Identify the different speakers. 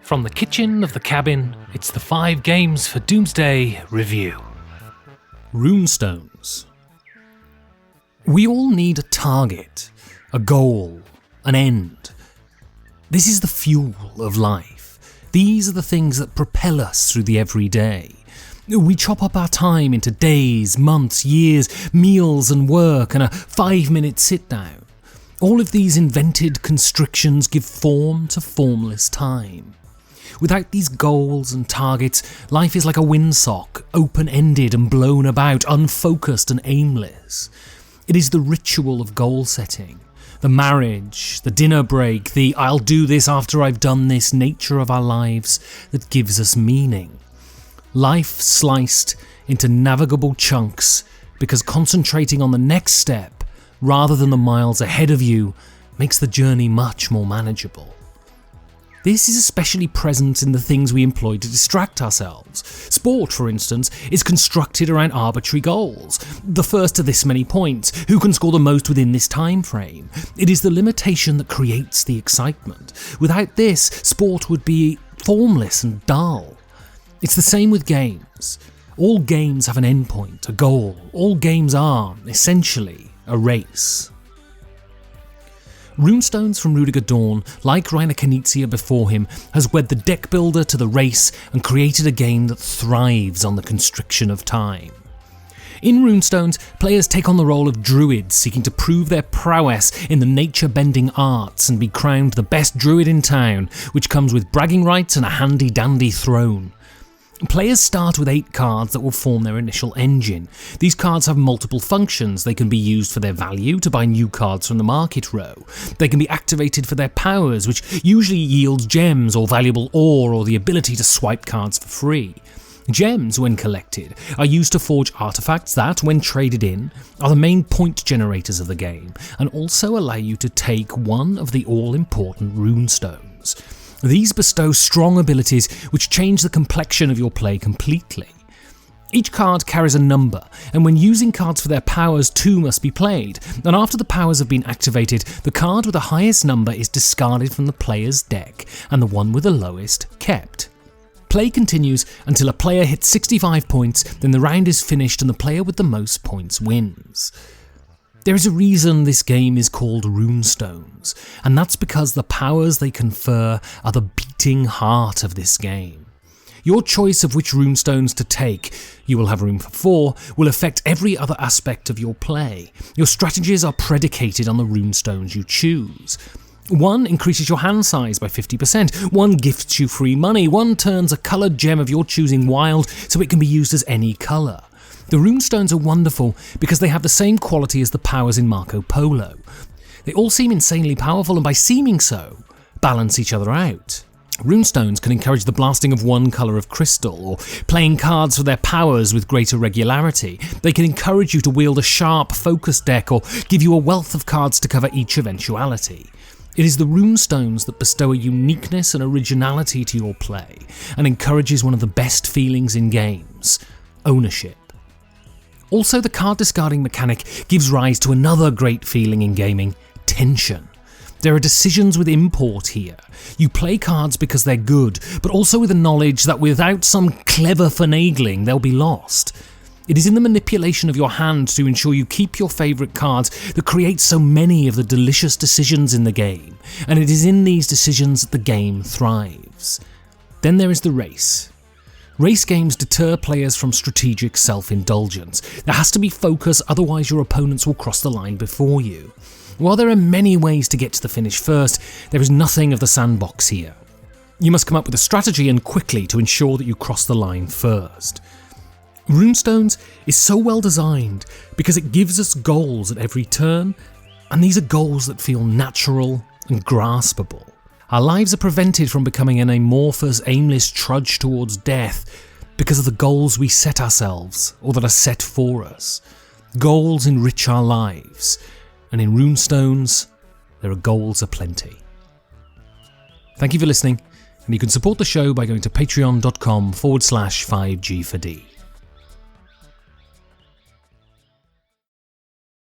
Speaker 1: From the kitchen of the cabin, it's the 5 Games for Doomsday review. Rune Stones. We all need a target, a goal, an end. This is the fuel of life. These are the things that propel us through the everyday. We chop up our time into days, months, years, meals and work, and a 5-minute sit-down. All of these invented constrictions give form to formless time. Without these goals and targets, life is like a windsock, open-ended and blown about, unfocused and aimless. It is the ritual of goal setting, the marriage, the dinner break, the "I'll do this after I've done this" nature of our lives that gives us meaning. Life sliced into navigable chunks because concentrating on the next step rather than the miles ahead of you makes the journey much more manageable. This is especially present in the things we employ to distract ourselves. Sport, for instance, is constructed around arbitrary goals. The first to this many points, who can score the most within this time frame. It is the limitation that creates the excitement. Without this, sport would be formless and dull. It's the same with games. All games have an endpoint, a goal. All games are, essentially, a race. Rune Stones from Rudiger Dawn, like Reiner Knizia before him, has wed the deck builder to the race and created a game that thrives on the constriction of time. In Rune Stones, players take on the role of druids seeking to prove their prowess in the nature-bending arts and be crowned the best druid in town, which comes with bragging rights and a handy-dandy throne. Players start with 8 cards that will form their initial engine. These cards have multiple functions. They can be used for their value to buy new cards from the market row. They can be activated for their powers, which usually yields gems or valuable ore or the ability to swipe cards for free. Gems, when collected, are used to forge artifacts that, when traded in, are the main point generators of the game and also allow you to take one of the all-important rune stones. These bestow strong abilities which change the complexion of your play completely. Each card carries a number, and when using cards for their powers, 2 must be played, and after the powers have been activated, the card with the highest number is discarded from the player's deck, and the one with the lowest kept. Play continues until a player hits 65 points, then the round is finished and the player with the most points wins. There is a reason this game is called Rune Stones, and that's because the powers they confer are the beating heart of this game. Your choice of which rune stones to take, you will have room for 4, will affect every other aspect of your play. Your strategies are predicated on the rune stones you choose. 1 increases your hand size by 50%, 1 gifts you free money, 1 turns a coloured gem of your choosing wild so it can be used as any colour. The rune stones are wonderful because they have the same quality as the powers in Marco Polo. They all seem insanely powerful and by seeming so, balance each other out. Rune stones can encourage the blasting of 1 colour of crystal or playing cards for their powers with greater regularity. They can encourage you to wield a sharp, focused deck or give you a wealth of cards to cover each eventuality. It is the rune stones that bestow a uniqueness and originality to your play and encourages one of the best feelings in games: ownership. Also, the card discarding mechanic gives rise to another great feeling in gaming: tension. There are decisions with import here. You play cards because they're good, but also with the knowledge that without some clever finagling they'll be lost. It is in the manipulation of your hand to ensure you keep your favourite cards that creates so many of the delicious decisions in the game, and it is in these decisions that the game thrives. Then there is the race. Race games deter players from strategic self-indulgence. There has to be focus, otherwise your opponents will cross the line before you. While there are many ways to get to the finish first, there is nothing of the sandbox here. You must come up with a strategy and quickly to ensure that you cross the line first. Rune Stones is so well designed because it gives us goals at every turn, and these are goals that feel natural and graspable. Our lives are prevented from becoming an amorphous, aimless trudge towards death because of the goals we set ourselves or that are set for us. Goals enrich our lives, and in Rune Stones, there are goals aplenty. Thank you for listening, and you can support the show by going to patreon.com/5G4D.